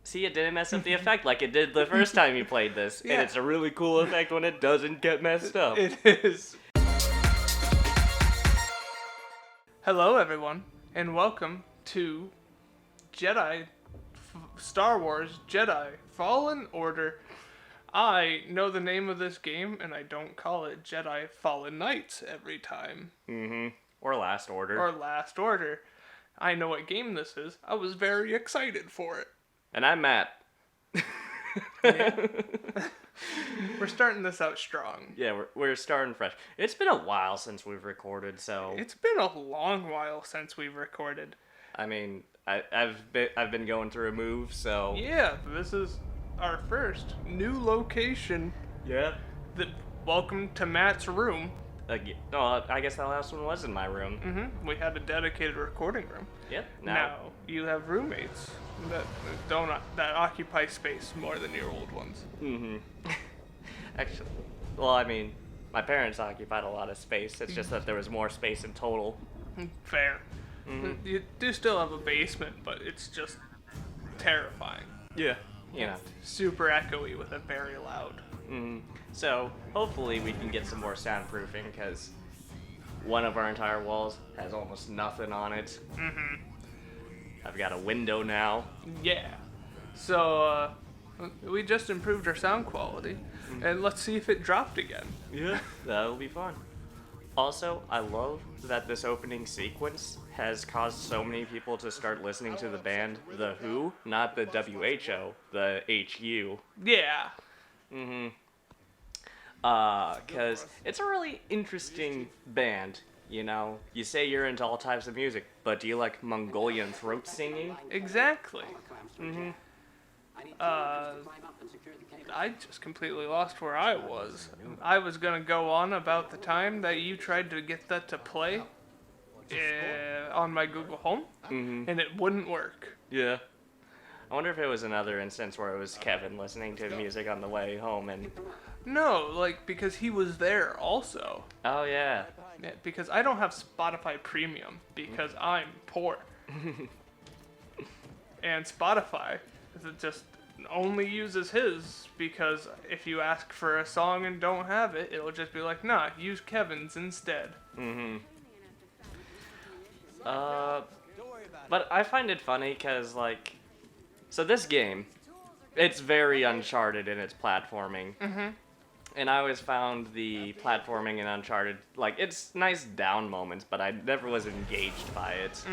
See, it didn't mess up the effect like it did the first time you played this. Yeah. And it's a really cool effect when it doesn't get messed up. It is. Hello, everyone, and welcome to Star Wars Jedi Fallen Order. I know the name of this game, and I don't call it Jedi Fallen Knights every time. Or Last Order. Or Last Order. I know what game this is. I was very excited for it. And I'm Matt. Yeah. We're starting this out strong. Yeah, we're starting fresh. It's been a while since we've recorded, so... It's been a long while since we've recorded. I mean, I've been going through a move, so... Yeah, this is our first new location. Yeah. Welcome to Matt's room. No, I guess that last one was in my room. We had a dedicated recording room. Yep. Now you have roommates that occupy space more than your old ones. Actually, well, I mean, my parents occupied a lot of space. It's just that there was more space in total. Fair. You do still have a basement, but it's just terrifying. Yeah. You know. Super echoey with it very loud. So, hopefully we can get some more soundproofing, because one of our entire walls has almost nothing on it. I've got a window now. Yeah. So, we just improved our sound quality, and let's see if it dropped again. Yeah. That'll be fun. Also, I love that this opening sequence has caused so many people to start listening to the band The Who, not the WHO, the HU. Yeah. Because it's a really interesting band, you know? You say you're into all types of music, but do you like Mongolian throat singing? Exactly. I just completely lost where I was. I was gonna go on about the time that you tried to get that to play on my Google Home, and it wouldn't work. Yeah. I wonder if it was another instance where it was Kevin listening to music on the way home and... No, because he was there also. Oh, yeah. Yeah, because I don't have Spotify Premium, because I'm poor. And Spotify just only uses his, because if you ask for a song and don't have it, it'll just be like, nah, use Kevin's instead. But I find it funny, because, so this game, it's very Uncharted in its platforming. And I always found the platforming in Uncharted, it's nice down moments, but I never was engaged by it.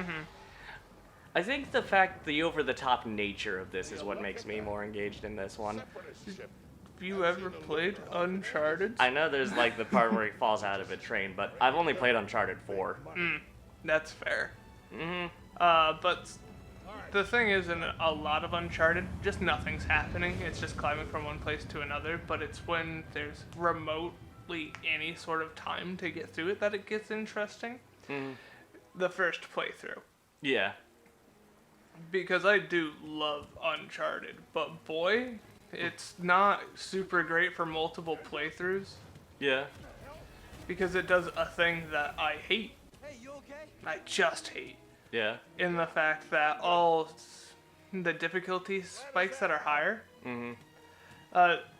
I think the over-the-top nature of this is what makes me more engaged in this one. Have you ever played Uncharted? I know there's, the part where he falls out of a train, but I've only played Uncharted 4. That's fair. But the thing is, in a lot of Uncharted, just nothing's happening. It's just climbing from one place to another, but it's when there's remotely any sort of time to get through it that it gets interesting. The first playthrough. Yeah. Because I do love Uncharted, but boy, it's not super great for multiple playthroughs. Yeah. Because it does a thing that I hate. Hey, you okay? I just hate. Yeah. In the fact that all the difficulty spikes that are higher,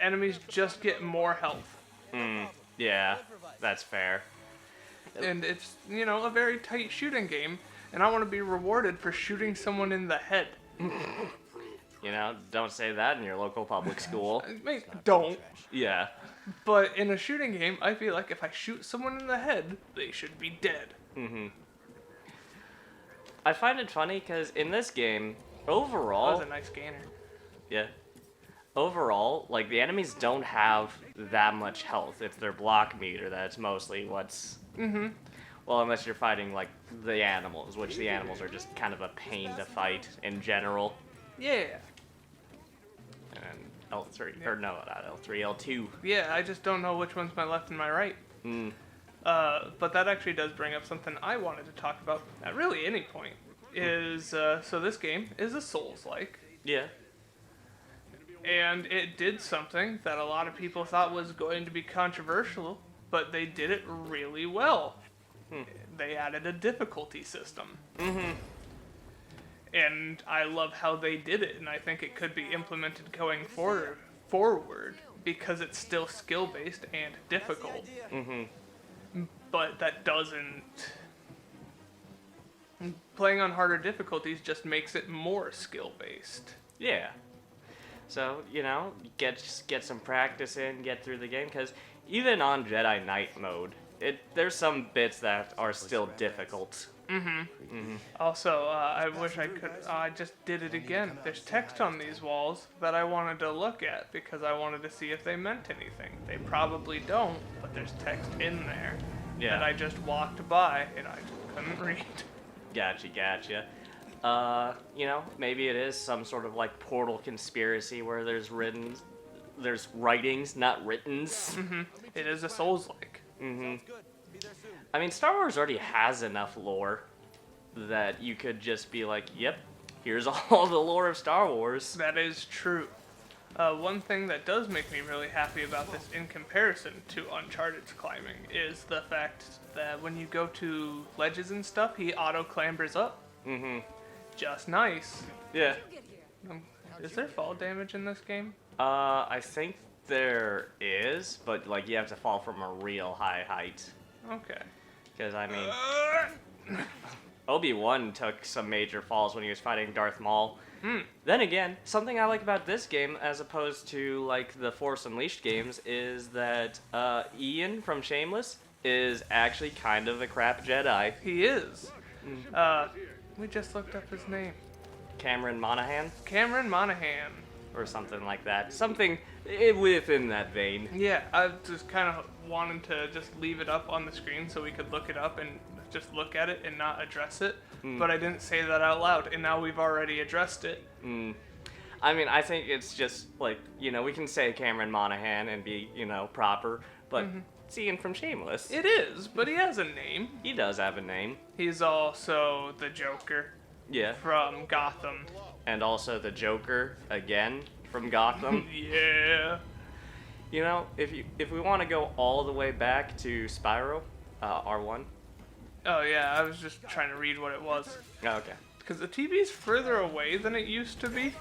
enemies just get more health. Yeah, that's fair. And it's, a very tight shooting game, and I want to be rewarded for shooting someone in the head. Don't say that in your local public school. Don't. Yeah. But in a shooting game, I feel like if I shoot someone in the head, they should be dead. I find it funny because in this game, overall... That was a nice gainer. Yeah. Overall, the enemies don't have that much health. It's their block meter that's mostly what's... Well, unless you're fighting, the animals, which the animals are just kind of a pain to fight in general. Yeah. And L3, or no, not L3, L2. Yeah, I just don't know which one's my left and my right. But that actually does bring up something I wanted to talk about at really any point. So this game is a Souls-like. Yeah. And it did something that a lot of people thought was going to be controversial, but they did it really well. They added a difficulty system. And I love how they did it, and I think it could be implemented going forward because it's still skill-based and difficult. But that doesn't... Playing on harder difficulties just makes it more skill-based. Yeah. So, get some practice in, get through the game, because even on Jedi Knight mode, there's some bits that are still difficult. Also, I wish I could... I just did it again. There's text on these walls that I wanted to look at because I wanted to see if they meant anything. They probably don't, but there's text in there that I just walked by and I just couldn't read. Gotcha. Maybe it is some sort of like portal conspiracy where there's writings, not writtens. It is a Souls-like. I mean, Star Wars already has enough lore that you could just be like, yep, here's all the lore of Star Wars. That is true. One thing that does make me really happy about this in comparison to Uncharted's climbing is the fact that when you go to ledges and stuff, he auto-clambers up. Just nice. Yeah. Is there fall damage in this game? I think there is, but like you have to fall from a real high height. Okay. Because I mean, Obi-Wan took some major falls when he was fighting Darth Maul. Then again, something I like about this game, as opposed to like the Force Unleashed games, is that Ian from Shameless is actually kind of a crap Jedi. He is. We just looked up his name. Cameron Monaghan? Cameron Monaghan. Or something like that. Something within that vein. Yeah, I just kind of wanted to just leave it up on the screen so we could look it up and just look at it and not address it. But I didn't say that out loud, and now we've already addressed it. I mean, I think it's just like, we can say Cameron Monaghan and be, proper, but it's Ian from Shameless. It is, but he has a name. He does have a name. He's also the Joker. Yeah. From Gotham. And also the Joker, again, from Gotham. Yeah. If we want to go all the way back to Spyro, R1. Oh, yeah, I was just trying to read what it was. Oh, okay. Because the TV's further away than it used to be.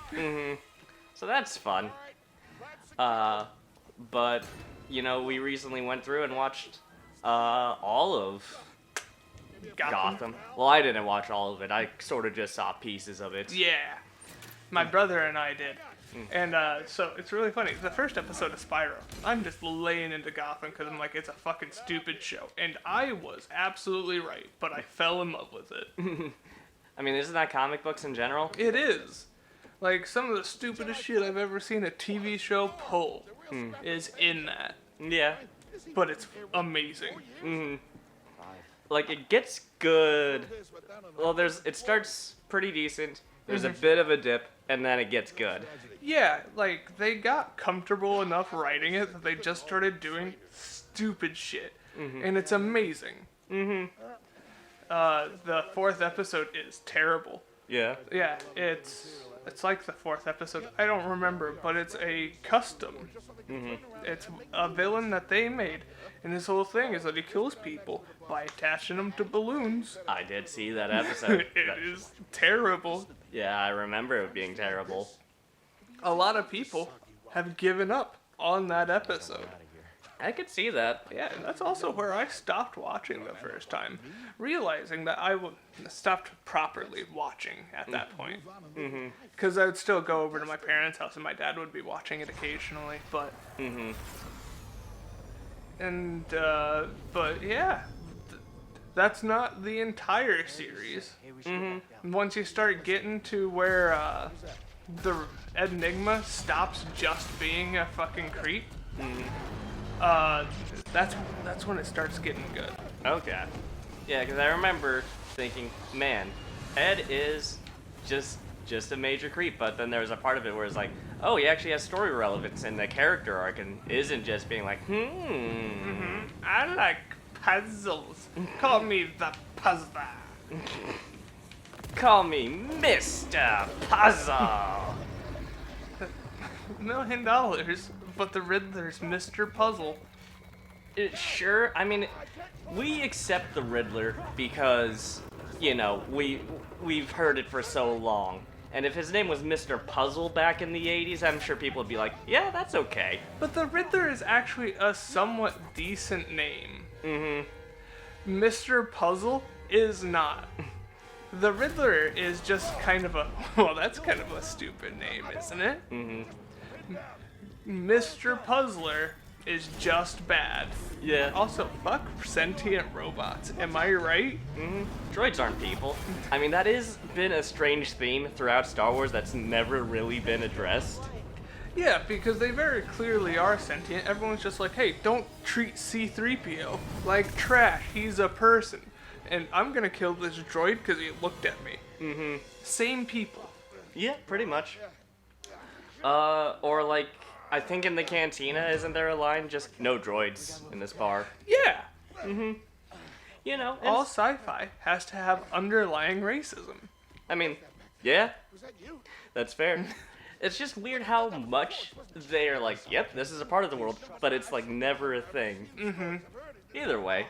So that's fun. But, we recently went through and watched all of Gotham. Well, I didn't watch all of it. I sort of just saw pieces of it. Yeah. My brother and I did. And so it's really funny. The first episode of Spyro, I'm just laying into Gotham because I'm like, it's a fucking stupid show. And I was absolutely right, but I fell in love with it. I mean, isn't that comic books in general? It is. Like, some of the stupidest shit I've ever seen a TV show pull is in that. Yeah. But it's amazing. Like, it gets good. Well, it starts pretty decent. There's a bit of a dip, and then it gets good. Yeah, like, they got comfortable enough writing it that they just started doing stupid shit. And it's amazing. The fourth episode is terrible. Yeah. Yeah, it's like the fourth episode. I don't remember, but it's a custom. It's a villain that they made. And his whole thing is that he kills people by attaching them to balloons. I did see that episode. It is terrible. Yeah, I remember it being terrible. A lot of people have given up on that episode. I could see that. Yeah, and that's also where I stopped watching the first time, realizing that I stopped properly watching at that point. Because I would still go over to my parents' house and my dad would be watching it occasionally, but... But yeah, that's not the entire series. Once you start getting to where the Enigma stops just being a fucking creep, that's when it starts getting good. Okay. Yeah, because I remember thinking, man, Ed is just a major creep, but then there was a part of it where it's like, oh, he actually has story relevance in the character arc and isn't just being like, I like puzzles. Call me the puzzler. Call me Mr. Puzzle. $1 million, but the Riddler's Mr. Puzzle. Sure, I mean, we accept the Riddler because you know, we've heard it for so long. And if his name was Mr. Puzzle back in the 80s, I'm sure people would be like, yeah, that's okay. But the Riddler is actually a somewhat decent name. Mr. Puzzle is not. The Riddler is just kind of a, well, that's kind of a stupid name, isn't it? Mr. Puzzler is just bad. Yeah. Also, fuck sentient robots. Am I right? Droids aren't people. I mean, that has been a strange theme throughout Star Wars that's never really been addressed. Yeah, because they very clearly are sentient. Everyone's just like, hey, don't treat C-3PO like trash. He's a person. And I'm gonna kill this droid because he looked at me. Same people. Yeah, pretty much. Or like, I think in the cantina, isn't there a line just no droids in this bar? Yeah. You know, All sci-fi has to have underlying racism. I mean, yeah, that's fair. It's just weird how much they're like, yep, this is a part of the world, but it's like never a thing. Either way,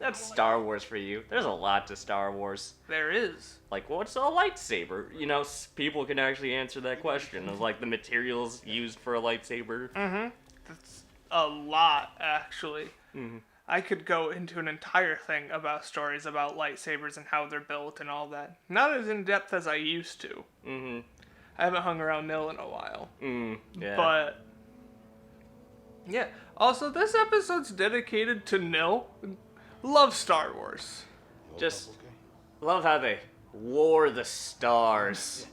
that's Star Wars for you. There's a lot to Star Wars. There is. Like, what's a lightsaber? You know, people can actually answer that question of like the materials used for a lightsaber. That's a lot, actually. I could go into an entire thing about stories about lightsabers and how they're built and all that. Not as in depth as I used to. I haven't hung around Nil in a while. Yeah. But yeah. Also, this episode's dedicated to Nil. Love Star Wars. Just love how they wore the stars.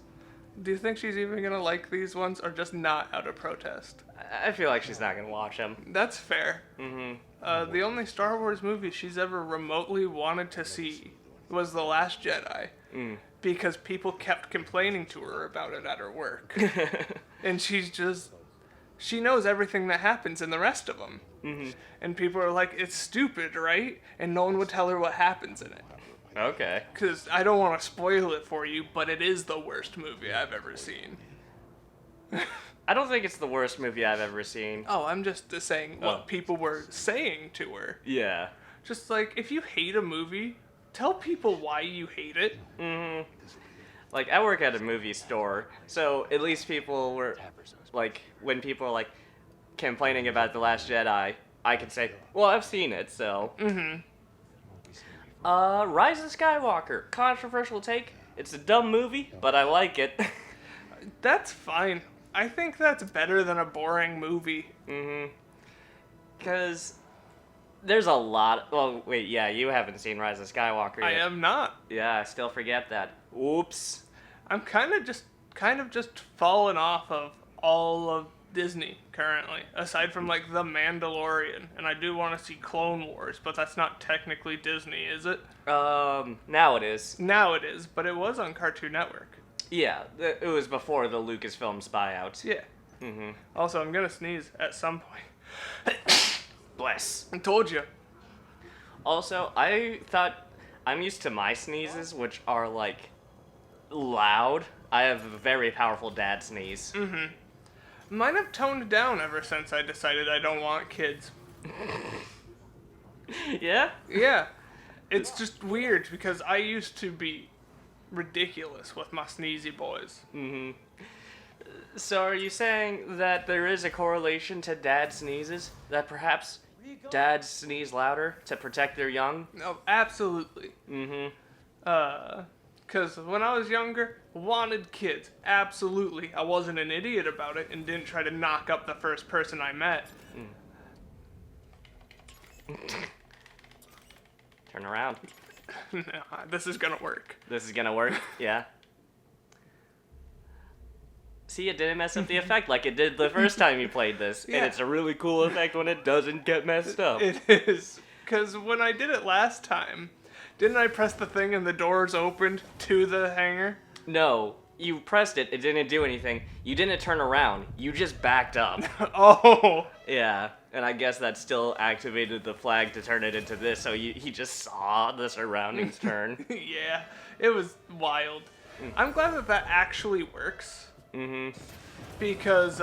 Do you think she's even gonna like these ones, or just not out of protest? I feel like she's not gonna watch them. That's fair. The only Star Wars movie she's ever remotely wanted to see was The Last Jedi. Because people kept complaining to her about it at her work. And she knows everything that happens in the rest of them. And people are like, it's stupid, right? And no one would tell her what happens in it. Okay. Because I don't want to spoil it for you, but it is the worst movie I've ever seen. I don't think it's the worst movie I've ever seen. Oh, I'm just saying what people were saying to her. Yeah. Just like, if you hate a movie, tell people why you hate it. Like, I work at a movie store, so at least people were, like, when people are, like, complaining about The Last Jedi, I can say, well, I've seen it, so. Rise of Skywalker. Controversial take. It's a dumb movie, but I like it. That's fine. I think that's better than a boring movie. Because there's a lot. Well, wait, yeah, you haven't seen Rise of Skywalker yet. I am not. Yeah, I still forget that. Oops. I'm kind of just falling off of all of Disney currently, aside from like The Mandalorian, and I do want to see Clone Wars, but that's not technically Disney, is it? Now it is. Now it is, but it was on Cartoon Network. Yeah, it was before the Lucasfilms buyout. Yeah. Also, I'm gonna sneeze at some point. Bless. I told you. Also, I thought I'm used to my sneezes, which are like loud. I have a very powerful dad sneeze. Mine have toned down ever since I decided I don't want kids. Yeah? Yeah. It's just weird because I used to be ridiculous with my sneezy boys. So are you saying that there is a correlation to dad sneezes? That perhaps dads sneeze louder to protect their young? No, absolutely. Because when I was younger, wanted kids. Absolutely. I wasn't an idiot about it and didn't try to knock up the first person I met. Turn around. No, this is gonna work. This is gonna work? Yeah. See, it didn't mess up the effect like it did the first time you played this. Yeah. And it's a really cool effect when it doesn't get messed up. It is. Because when I did it last time, didn't I press the thing and the doors opened to the hangar? No, you pressed it, it didn't do anything. You didn't turn around, you just backed up. Oh! Yeah, and I guess that still activated the flag to turn it into this, so he just saw the surroundings turn. Yeah, it was wild. I'm glad that actually works. Because,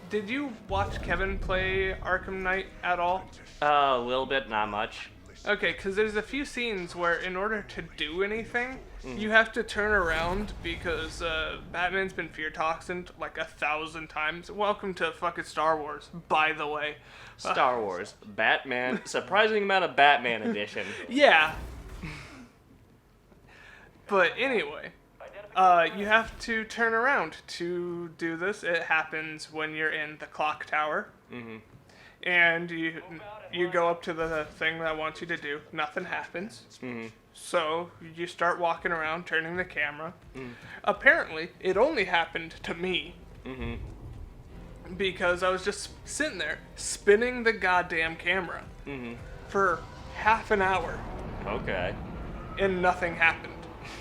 did you watch Kevin play Arkham Knight at all? A little bit, not much. Okay, because there's a few scenes where in order to do anything, you have to turn around because Batman's been fear toxined like 1,000 times. Welcome to fucking Star Wars, by the way. Star Wars, Batman, surprising amount of Batman edition. Yeah. But anyway, you have to turn around to do this. It happens when you're in the clock tower. And you go up to the thing that wants you to do. Nothing happens. So you start walking around, turning the camera. Apparently, it only happened to me. Because I was just sitting there, spinning the goddamn camera for half an hour. Okay. And nothing happened.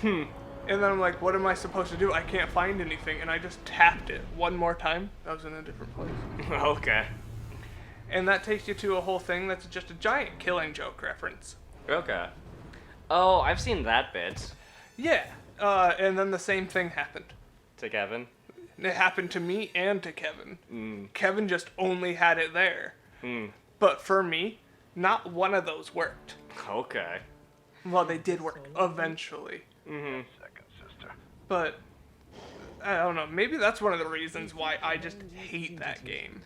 And then I'm like, what am I supposed to do? I can't find anything. And I just tapped it one more time. I was in a different place. Okay. And that takes you to a whole thing that's just a giant Killing Joke reference. Okay. Oh, I've seen that bit. Yeah. And then the same thing happened. To Kevin? It happened to me and to Kevin. Kevin just only had it there. But for me, not one of those worked. Okay. Well, they did work eventually. But I don't know. Maybe that's one of the reasons why I just hate that game.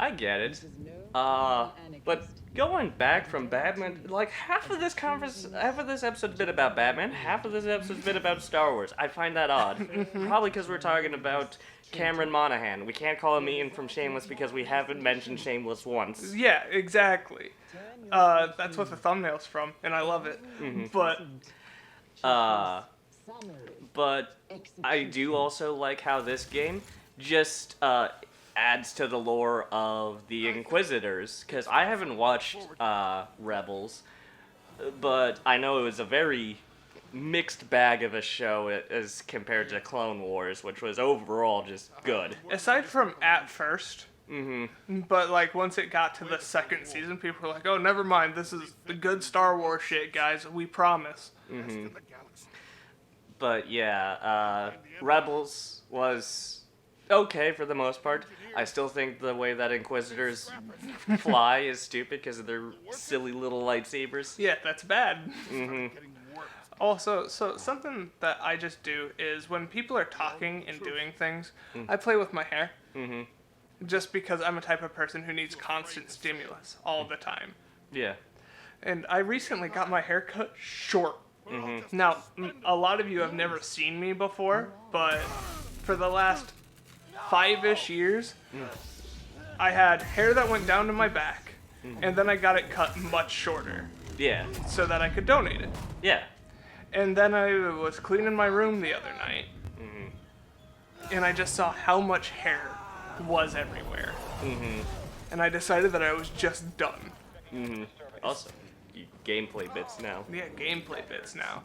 I get it. But going back from Batman, like half of this episode's been about Batman, half of this episode's been about Star Wars. I find that odd. Probably because we're talking about Cameron Monaghan. We can't call him Ian from Shameless because we haven't mentioned Shameless once. Yeah, exactly. That's what the thumbnail's from, and I love it. But I do also like how this game just adds to the lore of the Inquisitors, because I haven't watched Rebels, but I know it was a very mixed bag of a show as compared to Clone Wars, which was overall just good. Aside from at first, but like once it got to the second season, people were like, "Oh, never mind. This is the good Star Wars shit, guys. We promise." But yeah, Rebels was okay for the most part. I still think the way that Inquisitors fly is stupid because of their silly little lightsabers. Yeah, that's bad. Also, so something that I just do is when people are talking and doing things, I play with my hair. Just because I'm a type of person who needs constant stimulus all the time. Yeah. And I recently got my hair cut short. Now, a lot of you have never seen me before, but for the last 5-ish years, I had hair that went down to my back, and then I got it cut much shorter. Yeah. So that I could donate it. Yeah. And then I was cleaning my room the other night, and I just saw how much hair was everywhere. And I decided that I was just done. Also, gameplay bits now. Yeah, gameplay bits now.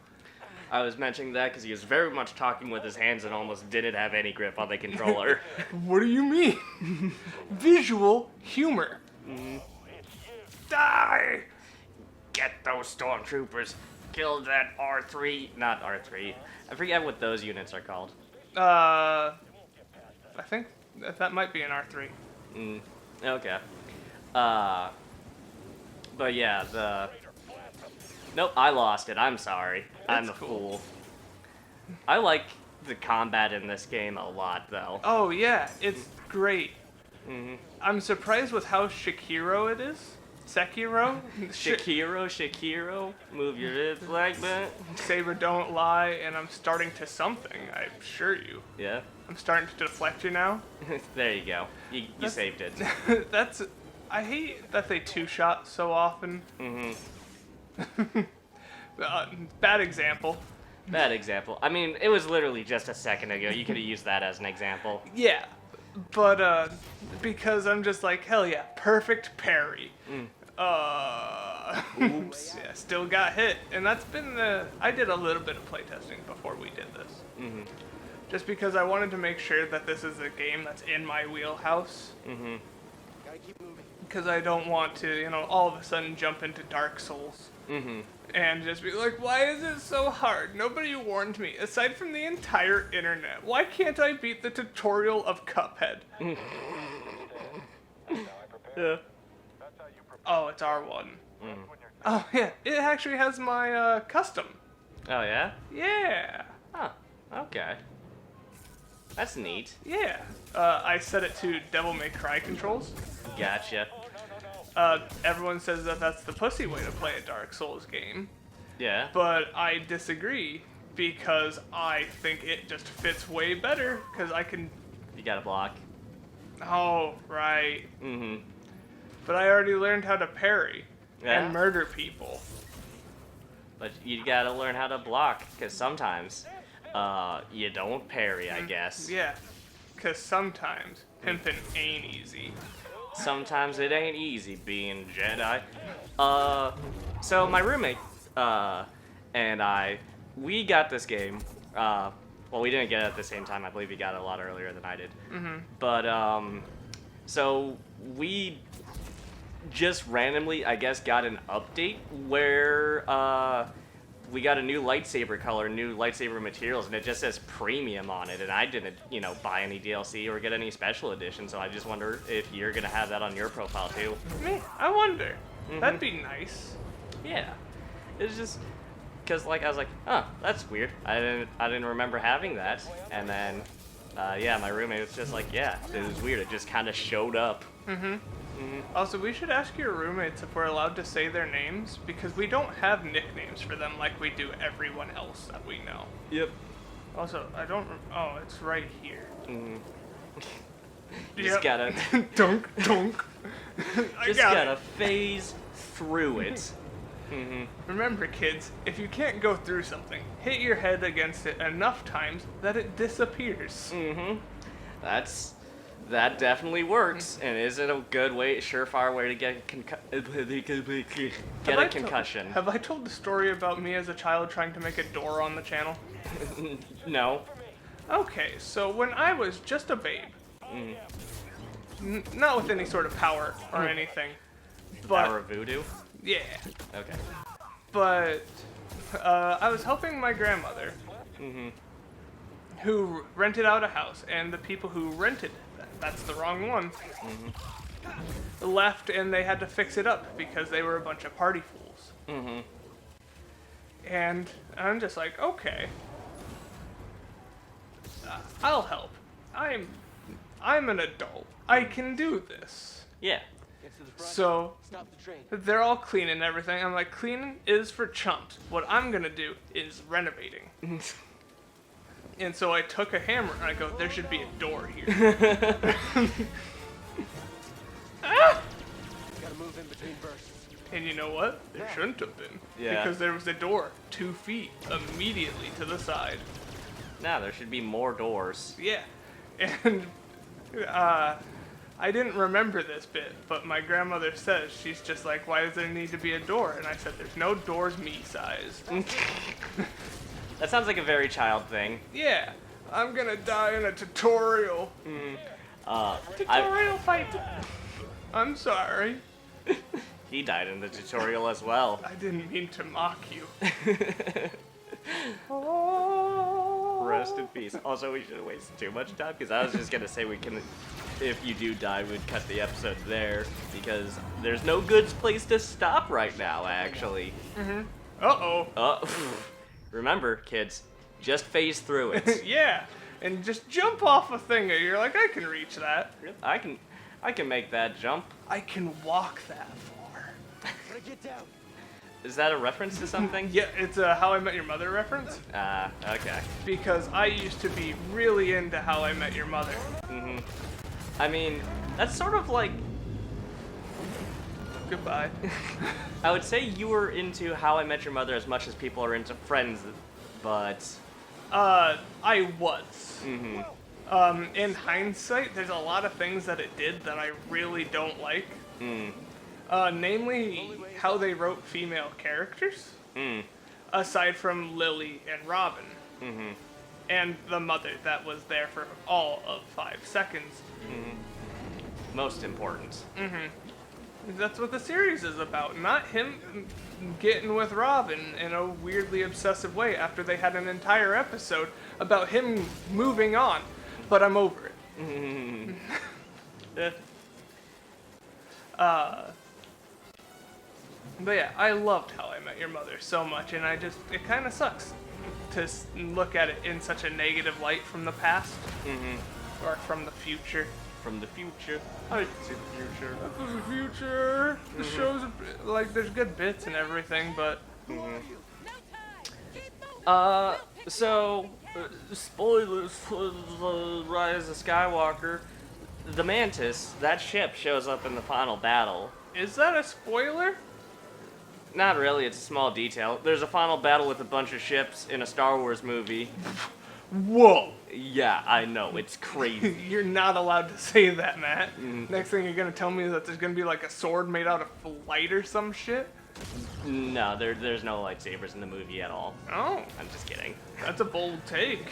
I was mentioning that because he was very much talking with his hands and almost didn't have any grip on the controller. What do you mean? Visual humor. Die! Get those stormtroopers. Kill that R3. Not R3. I forget what those units are called. I think that might be an R3. Okay. But yeah, Nope, I lost it. I'm sorry. I'm the fool. I like the combat in this game a lot, though. Oh, yeah. It's great. I'm surprised with how Sekiro it is. Sekiro? Shakiro. Move your hips like that. Saber don't lie, and I'm starting to something, I assure you. Yeah? I'm starting to deflect you now. There you go. You saved it. I hate that they two-shot so often. Bad example. Bad example. I mean, it was literally just a second ago. You could have used that as an example. Yeah, but because I'm just like, hell yeah, perfect parry. Oops. Yeah, still got hit, and that's been I did a little bit of playtesting before we did this. Just because I wanted to make sure that this is a game that's in my wheelhouse. Because I don't want to, all of a sudden jump into Dark Souls. And just be like, why is it so hard? Nobody warned me, aside from the entire internet. Why can't I beat the tutorial of Cuphead? Yeah. Oh, it's R1. Oh yeah, it actually has my custom. Oh yeah? Yeah. Huh. Okay. That's neat. Yeah. I set it to Devil May Cry controls. Gotcha. Everyone says that that's the pussy way to play a Dark Souls game, Yeah. but I disagree because I think it just fits way better because I can. You gotta block. Oh, right. Mm-hmm. But I already learned how to parry Yeah. and murder people. But you gotta learn how to block, because sometimes you don't parry, I guess. Yeah, because sometimes pimpin' ain't easy. Sometimes it ain't easy being Jedi. So my roommate and we got this game. Well, we didn't get it at the same time. I believe he got it a lot earlier than I did. Mm-hmm. But so we just randomly, I guess, got an update where we got a new lightsaber color, new lightsaber materials, and it just says premium on it. And I didn't, buy any DLC or get any special edition. So I just wonder if you're gonna have that on your profile too. Me? I wonder. Mhm. That'd be nice. Yeah, it's just because I was like, oh, that's weird. I didn't remember having that. And then yeah, my roommate was just like, yeah, it was weird. It just kind of showed up. Mm-hmm. Also, we should ask your roommates if we're allowed to say their names, because we don't have nicknames for them like we do everyone else that we know. Yep. Also, I don't... Oh, it's right here. Mm. Yep. Just gotta Dunk, dunk. I just got gotta it. phase through it. Mm-hmm. Remember, kids, if you can't go through something, hit your head against it enough times that it disappears. Mm-hmm. That definitely works, and is it a good way, surefire way to get a concussion? Have I told the story about me as a child trying to make a door on the channel? No. Okay, so when I was just a babe, not with any sort of power or anything, but Power of voodoo? yeah, Okay. but I was helping my grandmother, Mm-hmm. who rented out a house, and the people who rented that's the wrong one, left, and they had to fix it up because they were a bunch of party fools. Mm-hmm. And I'm just like, okay, I'll help. I'm an adult. I can do this. Yeah. So Stop the train. they're all cleaning everything. I'm like, cleaning is for chumps. What I'm gonna do is renovating. And so I took a hammer and I go, there should be a door here. Ah! Gotta move in between bursts. And you know what? There shouldn't have been. Yeah. Because there was a door 2 feet immediately to the side. Now there should be more doors. Yeah. And I didn't remember this bit, but my grandmother says, she's just like, why does there need to be a door? And I said, there's no doors me-sized. That sounds like a very child thing. Yeah. I'm gonna die in a tutorial. Tutorial fight. I'm sorry. He died in the tutorial as well. I didn't mean to mock you. Rest in peace. Also, we shouldn't waste too much time, because I was just gonna say if you do die, we'd cut the episode there, because there's no good place to stop right now, actually. Uh-oh. Remember, kids, just phase through it. Yeah. And just jump off a thing, or you're like, I can reach that. I can make that jump. I can walk that far. Gotta get down. Is that a reference to something? Yeah, it's a How I Met Your Mother reference. Okay. Because I used to be really into How I Met Your Mother. Mm-hmm. I mean, that's sort of like... Goodbye. I would say you were into How I Met Your Mother as much as people are into Friends, but... I was. Mm-hmm. In hindsight, there's a lot of things that it did that I really don't like. Namely, how they wrote female characters. Aside from Lily and Robin. And the mother that was there for all of 5 seconds. Most important. That's what the series is about, not him getting with Robin in a weirdly obsessive way after they had an entire episode about him moving on. But I'm over it. But yeah, I loved How I Met Your Mother so much, and it kind of sucks to look at it in such a negative light from the past or from the future. From the future. I can see the future. The future. The show's like there's good bits and everything, but spoilers for the Rise of Skywalker. The Mantis, that ship shows up in the final battle. is that a spoiler? Not really, it's a small detail. There's a final battle with a bunch of ships in a Star Wars movie. Whoa! Yeah, I know, it's crazy. You're not allowed to say that, Matt. Next thing you're gonna tell me that there's gonna be like a sword made out of light or some shit? No, there's no lightsabers in the movie at all. Oh, I'm just kidding. that's a bold take.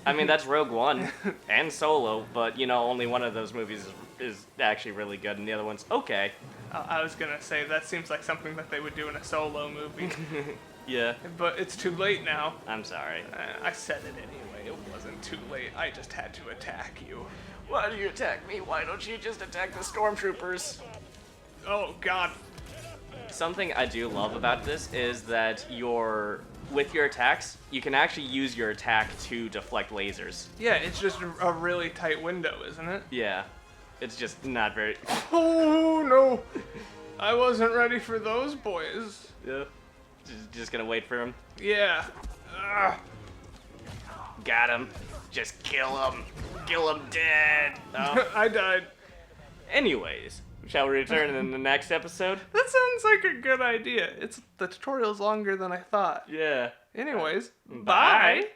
I mean, that's Rogue One and Solo, but, only one of those movies is actually really good, and the other one's okay. I was gonna say that seems like something that they would do in a Solo movie, Yeah, but it's too late now. I'm sorry. I said it anyway. It wasn't too late. I just had to attack you. Why do you attack me? Why don't you just attack the stormtroopers? Oh God. Something I do love about this is that with your attacks, you can actually use your attack to deflect lasers. Yeah, it's just a really tight window, isn't it? Yeah, it's just not very... Oh no! I wasn't ready for those boys. Yeah. Just gonna wait for him. Yeah. Ugh. Got him. Just kill him. Kill him dead. Oh. I died. Anyways, shall we return in the next episode? That sounds like a good idea. The tutorial's longer than I thought. Yeah. Anyways, Bye. bye.